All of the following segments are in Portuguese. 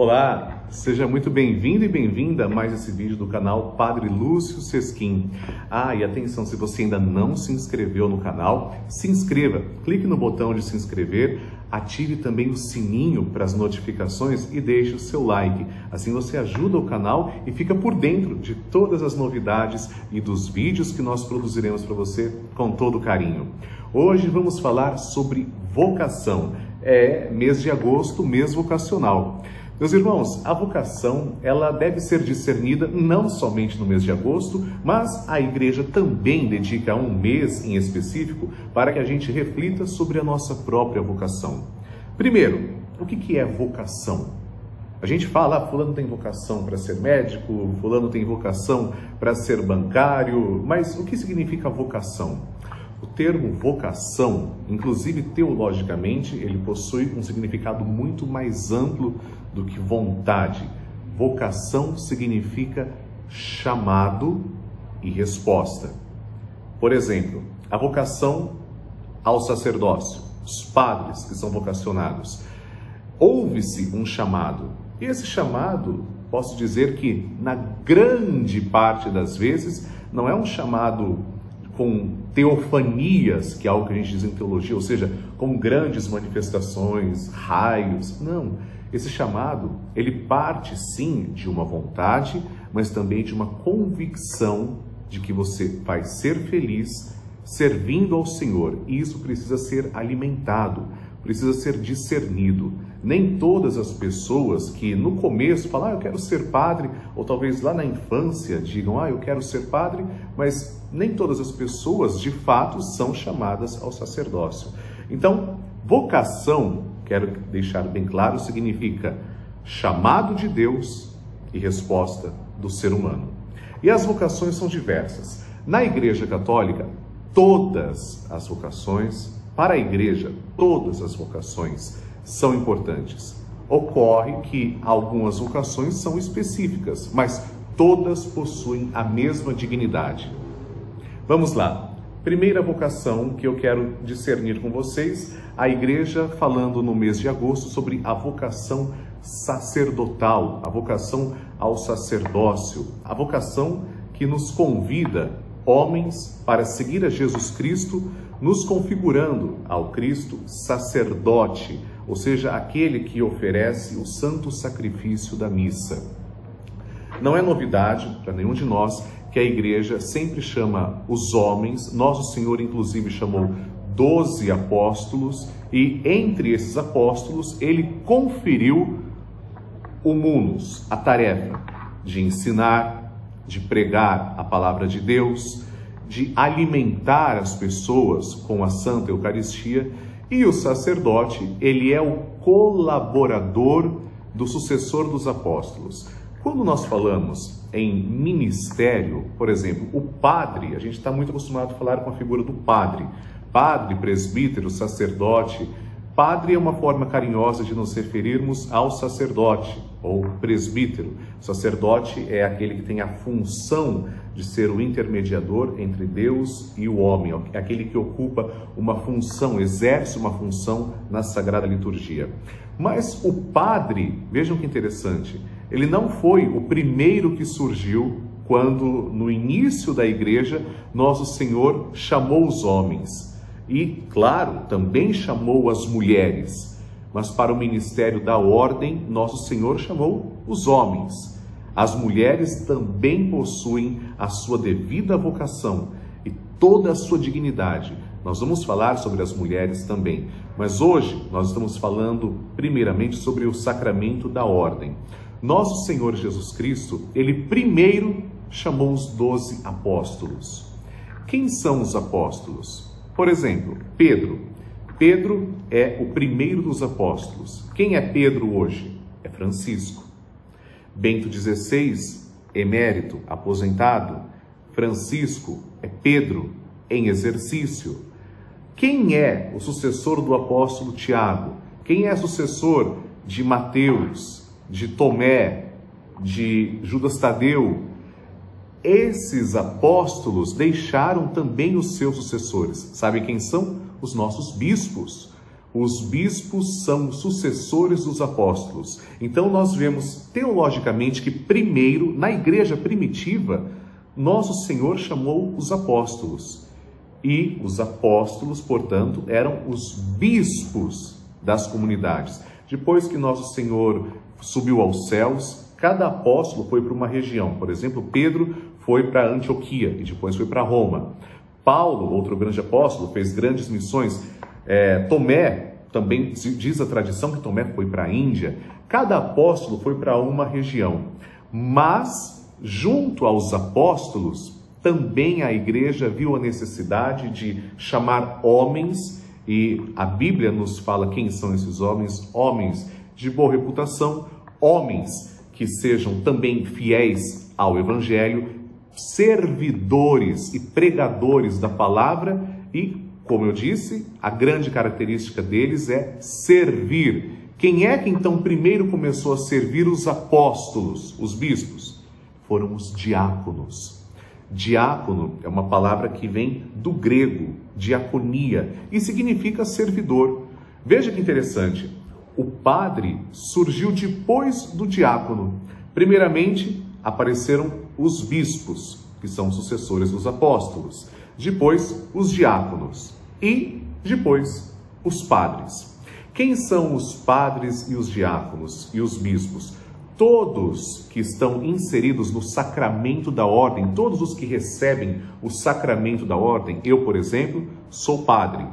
Olá, seja muito bem-vindo e bem-vinda a mais esse vídeo do canal Padre Lúcio Sesquim. E atenção, se você ainda não se inscreveu no canal, se inscreva, clique no botão de se inscrever, ative também o sininho para as notificações e deixe o seu like. Assim você ajuda o canal e fica por dentro de todas as novidades e dos vídeos que nós produziremos para você com todo carinho. Hoje vamos falar sobre vocação. É mês de agosto, mês vocacional. Meus irmãos, a vocação, ela deve ser discernida não somente no mês de agosto, mas a igreja também dedica um mês em específico para que a gente reflita sobre a nossa própria vocação. Primeiro, o que é vocação? A gente fala, fulano tem vocação para ser médico, fulano tem vocação para ser bancário, mas o que significa vocação? O termo vocação, inclusive teologicamente, ele possui um significado muito mais amplo do que vontade. Vocação significa chamado e resposta. Por exemplo, a vocação ao sacerdócio, os padres que são vocacionados. Ouve-se um chamado. E esse chamado, posso dizer que na grande parte das vezes, não é um chamado com teofanias, que é algo que a gente diz em teologia, ou seja, com grandes manifestações, raios. Não, esse chamado, ele parte sim de uma vontade, mas também de uma convicção de que você vai ser feliz servindo ao Senhor. E isso precisa ser alimentado, precisa ser discernido. Nem todas as pessoas que no começo falam, eu quero ser padre, ou talvez lá na infância digam, eu quero ser padre, mas nem todas as pessoas de fato são chamadas ao sacerdócio. Então, vocação, quero deixar bem claro, significa chamado de Deus e resposta do ser humano. E as vocações são diversas. Na Igreja Católica, todas as vocações, para a Igreja, todas as vocações são importantes. Ocorre que algumas vocações são específicas, mas todas possuem a mesma dignidade. Vamos lá. Primeira vocação que eu quero discernir com vocês, a Igreja falando no mês de agosto sobre a vocação sacerdotal, a vocação ao sacerdócio, a vocação que nos convida, homens, para seguir a Jesus Cristo, nos configurando ao Cristo sacerdote, ou seja, aquele que oferece o santo sacrifício da missa. Não é novidade para nenhum de nós que a igreja sempre chama os homens, nosso Senhor inclusive chamou 12 apóstolos, e entre esses apóstolos ele conferiu o munus, a tarefa de ensinar, de pregar a palavra de Deus, de alimentar as pessoas com a Santa Eucaristia, e o sacerdote, ele é o colaborador do sucessor dos apóstolos. Quando nós falamos em ministério, por exemplo, o padre, a gente está muito acostumado a falar com a figura do padre. Padre, presbítero, sacerdote. Padre é uma forma carinhosa de nos referirmos ao sacerdote ou presbítero. O sacerdote é aquele que tem a função de ser o intermediador entre Deus e o homem, é aquele que ocupa uma função, exerce uma função na Sagrada Liturgia. Mas o padre, vejam que interessante, ele não foi o primeiro que surgiu quando, no início da igreja, nosso Senhor chamou os homens. E, claro, também chamou as mulheres. Mas para o ministério da ordem, nosso Senhor chamou os homens. As mulheres também possuem a sua devida vocação e toda a sua dignidade. Nós vamos falar sobre as mulheres também, mas hoje nós estamos falando primeiramente sobre o sacramento da ordem. Nosso Senhor Jesus Cristo, ele primeiro chamou os 12 apóstolos. Quem são os apóstolos? Por exemplo, Pedro. Pedro é o primeiro dos apóstolos. Quem é Pedro hoje? É Francisco. Bento XVI, emérito, aposentado. Francisco é Pedro, em exercício. Quem é o sucessor do apóstolo Tiago? Quem é sucessor de Mateus, de Tomé, de Judas Tadeu? Esses apóstolos deixaram também os seus sucessores. Sabem quem são? Os nossos bispos. os bispos são sucessores dos apóstolos. Então nós vemos teologicamente que primeiro, na igreja primitiva, nosso Senhor chamou os apóstolos. E os apóstolos, portanto, eram os bispos das comunidades. Depois que nosso Senhor subiu aos céus, cada apóstolo foi para uma região. Por exemplo, Pedro foi para Antioquia e depois foi para Roma. Paulo, outro grande apóstolo, fez grandes missões. Tomé, também diz a tradição que Tomé foi para a Índia. Cada apóstolo foi para uma região. Mas, junto aos apóstolos, também a igreja viu a necessidade de chamar homens, e a Bíblia nos fala quem são esses homens: homens de boa reputação, homens que sejam também fiéis ao Evangelho, servidores e pregadores da palavra e, como eu disse, a grande característica deles é servir. Quem é que então primeiro começou a servir os apóstolos, os bispos? Foram os diáconos. Diácono é uma palavra que vem do grego, diaconia, e significa servidor. Veja que interessante, o padre surgiu depois do diácono. Primeiramente, apareceram os bispos, que são sucessores dos apóstolos. Depois, os diáconos. E depois, os padres. Quem são os padres e os diáconos e os bispos? Todos que estão inseridos no sacramento da ordem, todos os que recebem o sacramento da ordem. Eu, por exemplo, sou padre.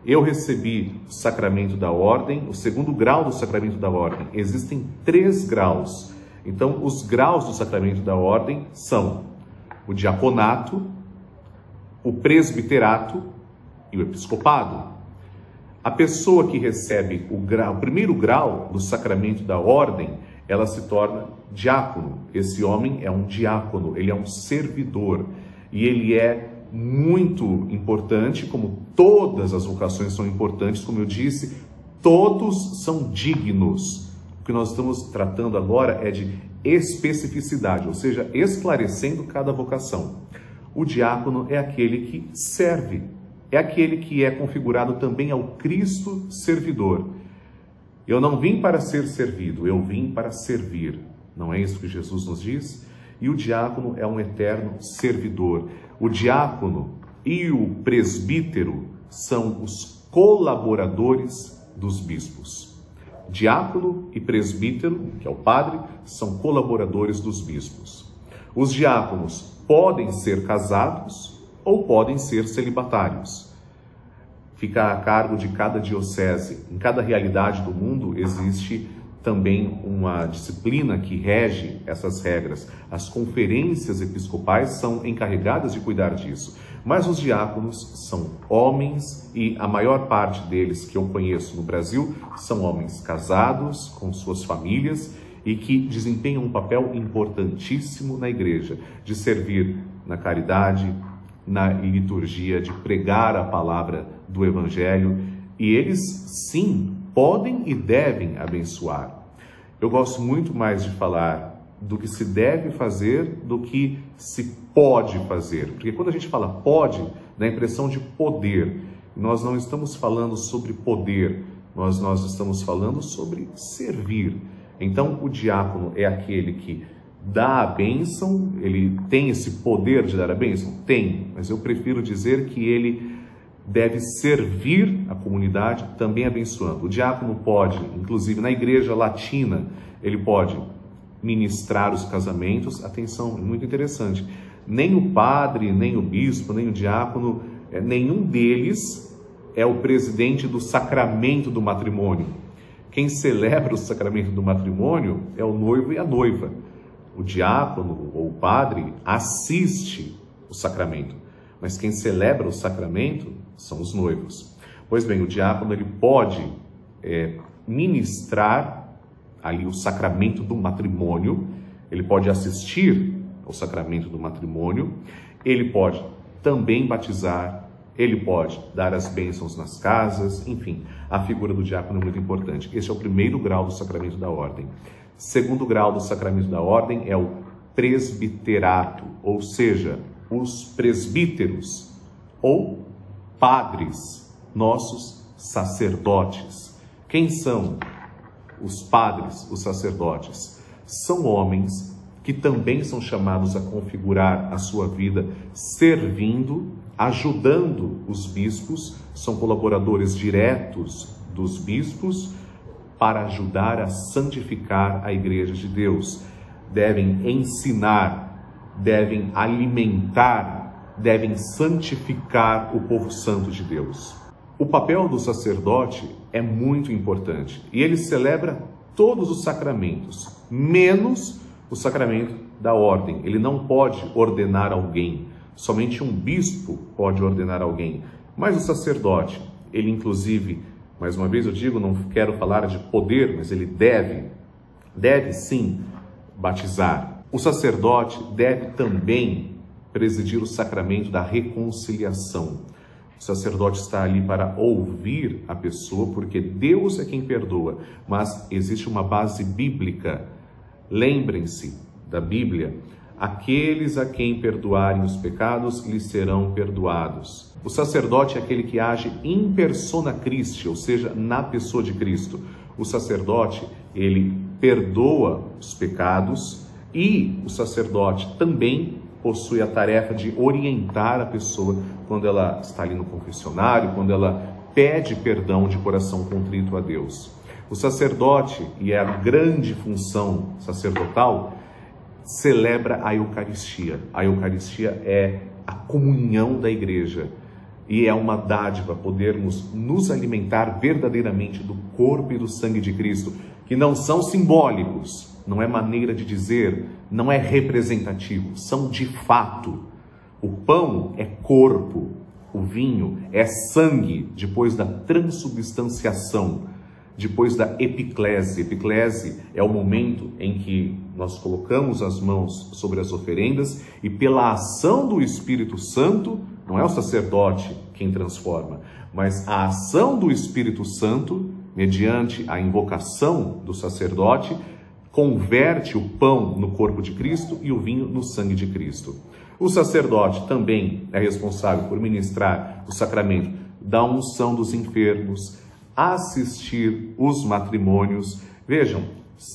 Eu recebi o sacramento da ordem, o segundo grau do sacramento da ordem. Existem 3 graus. Então, os graus do sacramento da ordem são o diaconato, o presbiterato e o episcopado. A pessoa que recebe o primeiro grau do sacramento da ordem, ela se torna diácono. Esse homem é um diácono, ele é um servidor. E ele é muito importante, como todas as vocações são importantes, como eu disse, todos são dignos. O que nós estamos tratando agora é de especificidade, ou seja, esclarecendo cada vocação. O diácono é aquele que serve, é aquele que é configurado também ao Cristo servidor. Eu não vim para ser servido, eu vim para servir. Não é isso que Jesus nos diz? E o diácono é um eterno servidor. O diácono e o presbítero são os colaboradores dos bispos. Diácono e presbítero, que é o padre, são colaboradores dos bispos. Os diáconos podem ser casados ou podem ser celibatários. Fica a cargo de cada diocese. Em cada realidade do mundo existe também uma disciplina que rege essas regras. As conferências episcopais são encarregadas de cuidar disso. Mas os diáconos são homens e a maior parte deles que eu conheço no Brasil são homens casados, com suas famílias e que desempenham um papel importantíssimo na igreja, de servir na caridade, na liturgia, de pregar a palavra do Evangelho, e eles sim podem e devem abençoar. Eu gosto muito mais de falar do que se deve fazer do que se pode fazer, porque quando a gente fala pode, dá a impressão de poder. Nós não estamos falando sobre poder, nós estamos falando sobre servir. Então o diácono é aquele que dá a bênção, ele tem esse poder de dar a bênção? Tem, mas eu prefiro dizer que ele deve servir a comunidade também abençoando. O diácono pode, inclusive na igreja latina, ele pode ministrar os casamentos. Atenção, muito interessante, nem o padre, nem o bispo, nem o diácono, nenhum deles é o presidente do sacramento do matrimônio. Quem celebra o sacramento do matrimônio é o noivo e a noiva. O diácono ou o padre assiste o sacramento, mas quem celebra o sacramento são os noivos. Pois bem, o diácono ele pode ministrar ali o sacramento do matrimônio, ele pode assistir ao sacramento do matrimônio, ele pode também batizar, ele pode dar as bênçãos nas casas, enfim, a figura do diácono é muito importante. Esse é o primeiro grau do sacramento da ordem. Segundo grau do sacramento da ordem é o presbiterato, ou seja, os presbíteros ou padres, nossos sacerdotes. Quem são os padres, os sacerdotes? São homens que também são chamados a configurar a sua vida servindo, ajudando os bispos, são colaboradores diretos dos bispos para ajudar a santificar a Igreja de Deus. Devem ensinar, devem alimentar, devem santificar o povo santo de Deus. O papel do sacerdote é muito importante e ele celebra todos os sacramentos, menos o sacramento da ordem. Ele não pode ordenar alguém, somente um bispo pode ordenar alguém. Mas o sacerdote, ele inclusive, mais uma vez eu digo, não quero falar de poder, mas ele deve sim batizar. O sacerdote deve também presidir o sacramento da reconciliação. O sacerdote está ali para ouvir a pessoa, porque Deus é quem perdoa, mas existe uma base bíblica. Lembrem-se da Bíblia: aqueles a quem perdoarem os pecados lhes serão perdoados. O sacerdote é aquele que age in persona Christi, ou seja, na pessoa de Cristo. O sacerdote, ele perdoa os pecados e o sacerdote também possui a tarefa de orientar a pessoa quando ela está ali no confessionário, quando ela pede perdão de coração contrito a Deus. O sacerdote, e é a grande função sacerdotal, celebra a Eucaristia. A Eucaristia é a comunhão da igreja e é uma dádiva podermos nos alimentar verdadeiramente do corpo e do sangue de Cristo, que não são simbólicos, não é maneira de dizer, não é representativo, são de fato. O pão é corpo, o vinho é sangue depois da transubstanciação, depois da epiclese. Epiclese é o momento em que nós colocamos as mãos sobre as oferendas e pela ação do Espírito Santo, não é o sacerdote quem transforma, mas a ação do Espírito Santo, mediante a invocação do sacerdote, converte o pão no corpo de Cristo e o vinho no sangue de Cristo. O sacerdote também é responsável por ministrar o sacramento da unção dos enfermos, assistir os matrimônios. Vejam,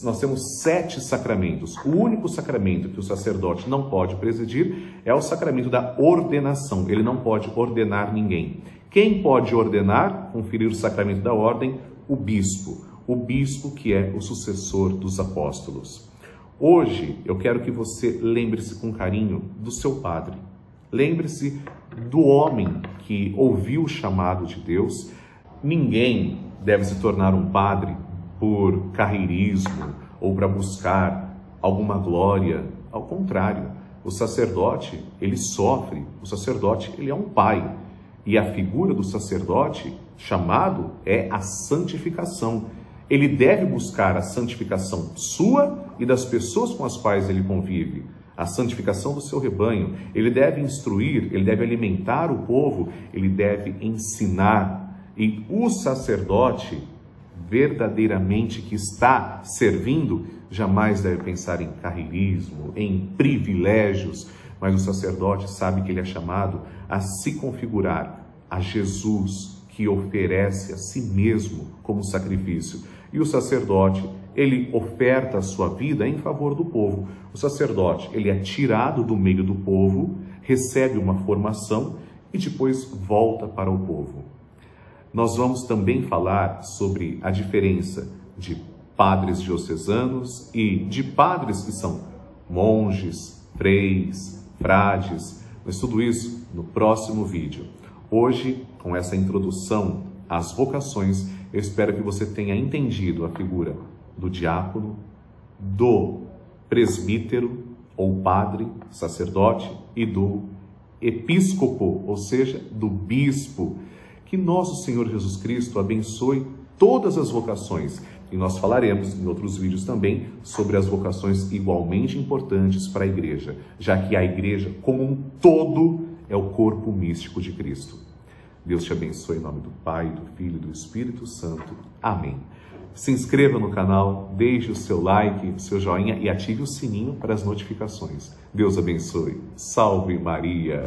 nós temos 7 sacramentos. O único sacramento que o sacerdote não pode presidir é o sacramento da ordenação. Ele não pode ordenar ninguém. Quem pode ordenar, conferir o sacramento da ordem? O bispo. O bispo que é o sucessor dos apóstolos. Hoje eu quero que você lembre-se com carinho do seu padre. Lembre-se do homem que ouviu o chamado de Deus. Ninguém deve se tornar um padre por carreirismo ou para buscar alguma glória. Ao contrário, o sacerdote, ele sofre. O sacerdote, ele é um pai. E a figura do sacerdote chamado é a santificação. Ele deve buscar a santificação sua e das pessoas com as quais ele convive, a santificação do seu rebanho. Ele deve instruir, ele deve alimentar o povo, ele deve ensinar. E o sacerdote, verdadeiramente que está servindo, jamais deve pensar em carreirismo, em privilégios, mas o sacerdote sabe que ele é chamado a se configurar a Jesus, que oferece a si mesmo como sacrifício. E o sacerdote, ele oferta a sua vida em favor do povo. O sacerdote, ele é tirado do meio do povo, recebe uma formação e depois volta para o povo. Nós vamos também falar sobre a diferença de padres diocesanos e de padres que são monges, freis, frades, mas tudo isso no próximo vídeo. Hoje, com essa introdução às vocações, eu espero que você tenha entendido a figura do diácono, do presbítero ou padre, sacerdote, e do episcopo, ou seja, do bispo. Que nosso Senhor Jesus Cristo abençoe todas as vocações. E nós falaremos em outros vídeos também sobre as vocações igualmente importantes para a igreja, já que a igreja como um todo é o corpo místico de Cristo. Deus te abençoe em nome do Pai, do Filho e do Espírito Santo. Amém. Se inscreva no canal, deixe o seu like, o seu joinha e ative o sininho para as notificações. Deus abençoe. Salve Maria!